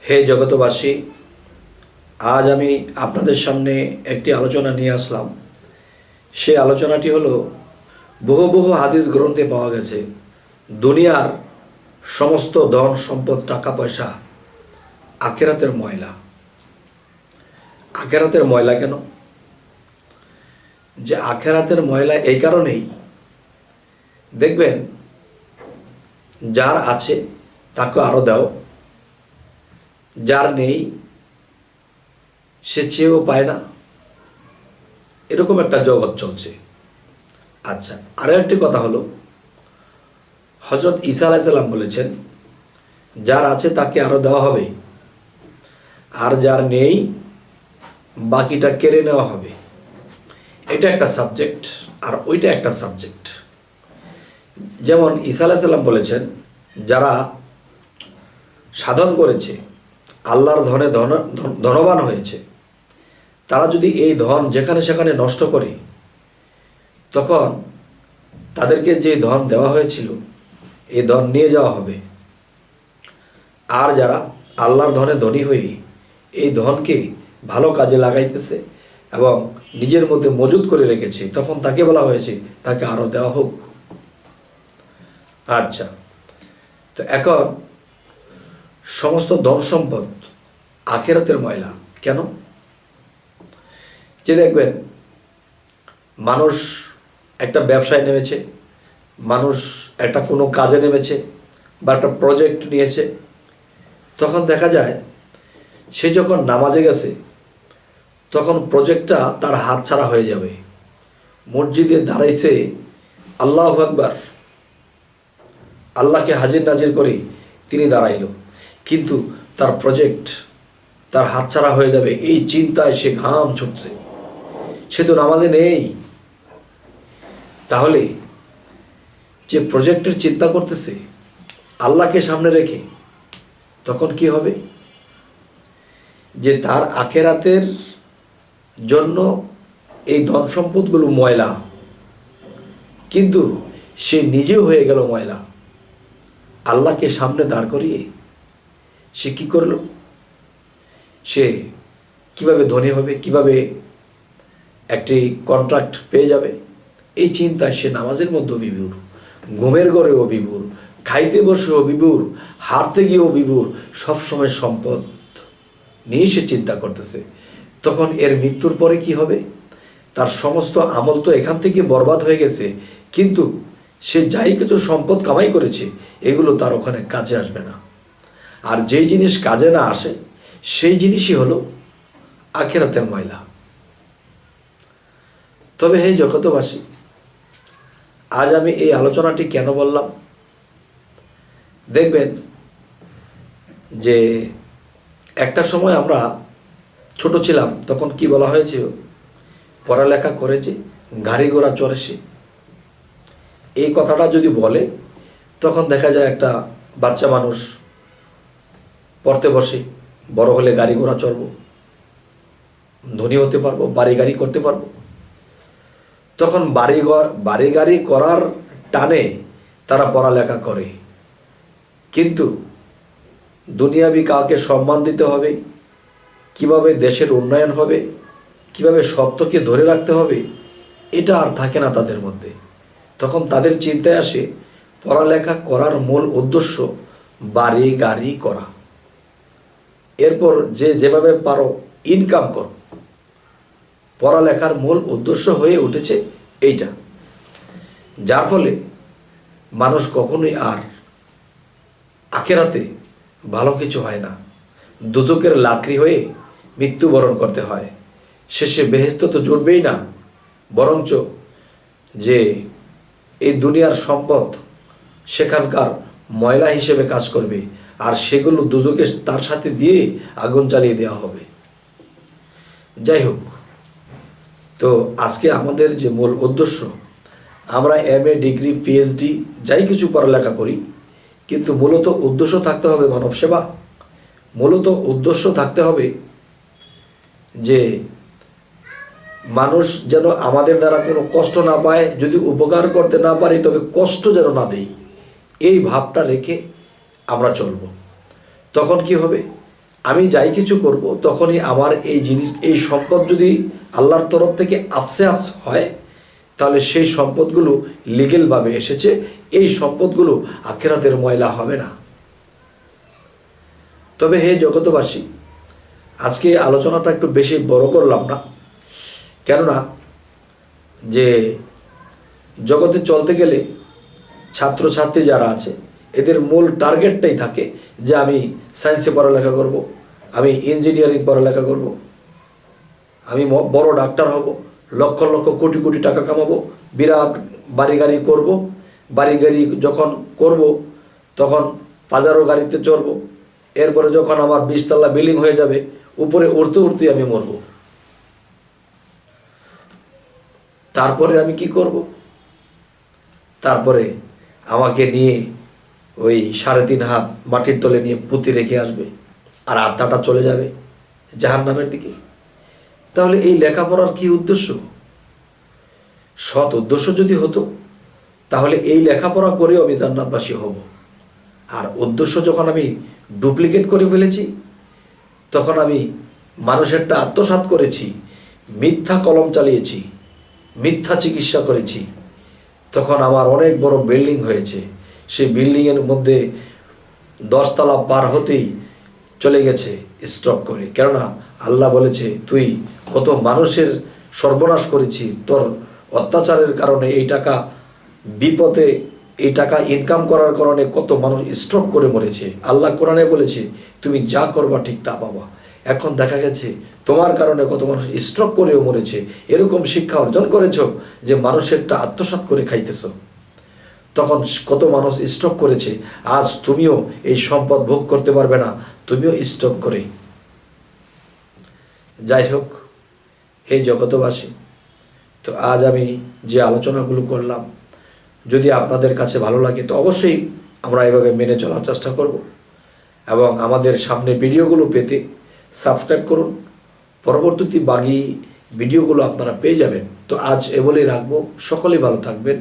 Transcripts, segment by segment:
হে জগতবাসী, আজ আমি আপনাদের সামনে একটি আলোচনা নিয়ে আসলাম। সেই আলোচনাটি হলো, বহু বহু হাদিস গ্রন্থে পাওয়া গেছে দুনিয়ার সমস্ত ধন সম্পদ টাকা পয়সা আখেরাতের ময়লা। আখেরাতের ময়লা কেন? যে আখেরাতের ময়লা এই কারণেই, দেখবেন যার আছে তাকে আরও দাও, যার নেই সে চেয়েও পায় না, এরকম একটা জগৎ চলছে। আচ্ছা, আরও একটি কথা হলো, হযরত ঈসা আলাইহিস সালাম বলেছেন, যার আছে তাকে আরও দেওয়া হবে, আর যার নেই বাকিটা কেড়ে নেওয়া হবে। এটা একটা সাবজেক্ট, আর ওইটা একটা সাবজেক্ট। যেমন ঈসা আলাইহিস সালাম বলেছেন, যারা সাধন করেছে, আল্লাহর ধনে ধনবান হয়েছে, তারা যদি এই ধন যেখানে সেখানে নষ্ট করে, তখন তাদেরকে যে ধন দেওয়া হয়েছিল এই ধন নিয়ে যাওয়া হবে। আর যারা আল্লাহর ধনে ধনী হয়ে এই ধনকে ভালো কাজে লাগাইতেছে এবং নিজের মধ্যে মজুত করে রেখেছে, তখন তাকে বলা হয়েছে তাকে আরও দেওয়া হোক। আচ্ছা, তো এখন সমস্ত ধন সম্পদ আখেরাতের ময়লা কেন? যে দেখবেন মানুষ একটা ব্যবসায় নেমেছে, মানুষ একটা কোনো কাজে নেমেছে বা একটা প্রজেক্ট নিয়েছে, তখন দেখা যায় সে যখন নামাজে গেছে তখন প্রজেক্টটা তার হাতছাড়া হয়ে যাবে। মসজিদে দাঁড়াইছে, আল্লাহু আকবার, আল্লাহকে হাজির নাজির করে তিনি দাঁড়াইল, কিন্তু তার প্রজেক্ট তার হাতছাড়া হয়ে যাবে এই চিন্তায় সে ঘাম ছুটছে, সে তো নামাজে নেই। তাহলে যে প্রজেক্টের চিন্তা করতেছে আল্লাহকে সামনে রেখে, তখন কি হবে? যে তার আখেরাতের জন্য এই ধন সম্পদগুলো ময়লা, কিন্তু সে নিজেও হয়ে গেল ময়লা। আল্লাহকে সামনে দাঁড় করিয়ে সে কি করল? সে কিভাবে ধনী হবে, কিভাবে একটি কন্ট্রাক্ট পেয়ে যাবে, এই চিন্তায় সে নামাজের মধ্যেও বিভোর, ঘুমের ঘরেও বিভোর, খাইতে বসেও বিভোর, হারতে গিয়েও বিভোর, সবসময় সম্পদ নিয়ে সে চিন্তা করতেছে। তখন এর মৃত্যুর পরে কি হবে? তার সমস্ত আমল তো এখান থেকে বরবাদ হয়ে গেছে, কিন্তু সে যাই কিছু সম্পদ কামাই করেছে এগুলো তার ওখানে কাজে আসবে না। আর যেই জিনিস কাজে না আসে সেই জিনিসই হলো আখেরাতের ময়লা। তবে হে জগতবাসী, আজ আমি এই আলোচনাটি কেন বললাম? দেখবেন যে একটা সময় আমরা ছোট ছিলাম, তখন কি বলা হয়েছিল? পড়ালেখা করেছে, গাড়ি ঘোড়া চড়েছে। এই কথাটা যদি বলে, তখন দেখা যায় একটা বাচ্চা মানুষ পড়তে বসে, বড় হলে গাড়ি ঘোড়া চড়বো, ধনী হতে পারবো, বাড়ি গাড়ি করতে পারবো। তখন বাড়ি গাড়ি করার টানে তারা পড়ালেখা করে, কিন্তু দুনিয়াবি কাউকে সম্মান দিতে হবে, কিভাবে দেশের উন্নয়ন হবে, কিভাবে সত্যকে ধরে রাখতে হবে, এটা আর থাকে না তাদের মধ্যে। তখন তাদের চিন্তায় আসে পড়ালেখা করার মূল উদ্দেশ্য বাড়ি গাড়ি করা, এরপর যে যেভাবে পারো ইনকাম করো। পড়ালেখার মূল উদ্দেশ্য হয়ে উঠেছে এইটা, যার ফলে মানুষ কখনোই আর আখেরাতে ভালো কিছু হয় না, দোজখের লাকড়ি হয়ে মৃত্যুবরণ করতে হয়। শেষে বেহেশত তো জুটবেই না, বরঞ্চ যে এই দুনিয়ার সম্পদ সেখানকার ময়লা হিসেবে কাজ করবে, আর সেগুলো দোজখে তার সাথে দিয়ে আগুন জ্বালিয়ে দেওয়া হবে। যাই হোক, তো আজকে আমাদের যে মূল উদ্দেশ্য, আমরা MA ডিগ্রি PhD যাই কিছু পড়ালেখা করি, কিন্তু মূলত উদ্দেশ্য থাকতে হবে মানব সেবা। মূলত উদ্দেশ্য থাকতে হবে যে মানুষ যেন আমাদের দ্বারা কোনো কষ্ট না পায়, যদি উপকার করতে না পারি তবে কষ্ট যেন না দেই, এই ভাবটা রেখে আমরা চলব। তখন কি হবে? আমি যাই কিছু করব তখনই আমার এই জিনিস, এই সম্পদ যদি আল্লাহর তরফ থেকে আফসে হয়, তাহলে সেই সম্পদগুলো লিগেলভাবে এসেছে, এই সম্পদগুলো আখিরাতের ময়লা হবে না। তবে হে জগতবাসী, আজকে আলোচনাটা একটু বেশি বড় করলাম না, কেননা যে জগতে চলতে গেলে ছাত্রছাত্রী যারা আছে এদের মূল টার্গেটটাই থাকে যে আমি সায়েন্সে পড়ালেখা করব, আমি ইঞ্জিনিয়ারিং পড়ালেখা করব, আমি বড় ডাক্তার হব, লক্ষ লক্ষ কোটি কোটি টাকা কামাবো, বিরাট বাড়ি গাড়ি করব, বাড়ি গাড়ি যখন করব তখন পাজারো গাড়িতে চড়ব, এরপরে যখন আমার 20 তলা বিল্ডিং হয়ে যাবে উপরে উঠতে উঠতে আমি মরব। তারপরে আমি কি করব? তারপরে আমাকে নিয়ে ওই 3.5 হাত মাটির তলে নিয়ে পুঁতি রেখে আসবে, আর আত্মাটা চলে যাবে জাহান্নামের দিকে। তাহলে এই লেখাপড়ার কি উদ্দেশ্য? সৎ উদ্দেশ্য যদি হতো তাহলে এই লেখাপড়া করেও আমি জান্নাতবাসী হব। আর উদ্দেশ্য যখন আমি ডুপ্লিকেট করে ফেলেছি, তখন আমি মানুষেরটা আত্মসাৎ করেছি, মিথ্যা কলম চালিয়েছি, মিথ্যা চিকিৎসা করেছি, তখন আমার অনেক বড় বিল্ডিং হয়েছে, সেই বিল্ডিংয়ের মধ্যে 10 তলা পার হতেই চলে গেছে স্ট্রোক করে। কেননা আল্লাহ বলেছে তুই কত মানুষের সর্বনাশ করেছি, তোর অত্যাচারের কারণে এই টাকা বিপদে, এই টাকা ইনকাম করার কারণে কত মানুষ স্ট্রোক করে মরেছে। আল্লাহ কোরআনে বলেছে তুমি যা করবা ঠিক তা পাবা। এখন দেখা গেছে তোমার কারণে কত মানুষ স্ট্রোক করেও মরেছে। এরকম শিক্ষা অর্জন করেছ যে মানুষেরটা আত্মসাৎ করে খাইতেছ, তখন কত মানুষ স্ট্রোক করেছে। আজ তুমিও এই সম্পদ ভোগ করতে পারবে না, তুমিও স্ট্রোক করে। যাই হোক হে জগতবাসী, তো আজ আমি যে আলোচনাগুলো করলাম যদি আপনাদের কাছে ভালো লাগে তো অবশ্যই আমরা এভাবে মেনে চলার চেষ্টা করব, এবং আমাদের সামনে ভিডিওগুলো পেতে সাবস্ক্রাইব করুন। পরবর্তী বাকি ভিডিওগুলো আপনারা পেয়ে যাবেন। তো আজ এ বলেই রাখবো, সকলেই ভালো থাকবেন।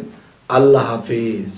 আল্লাহ হাফিজ।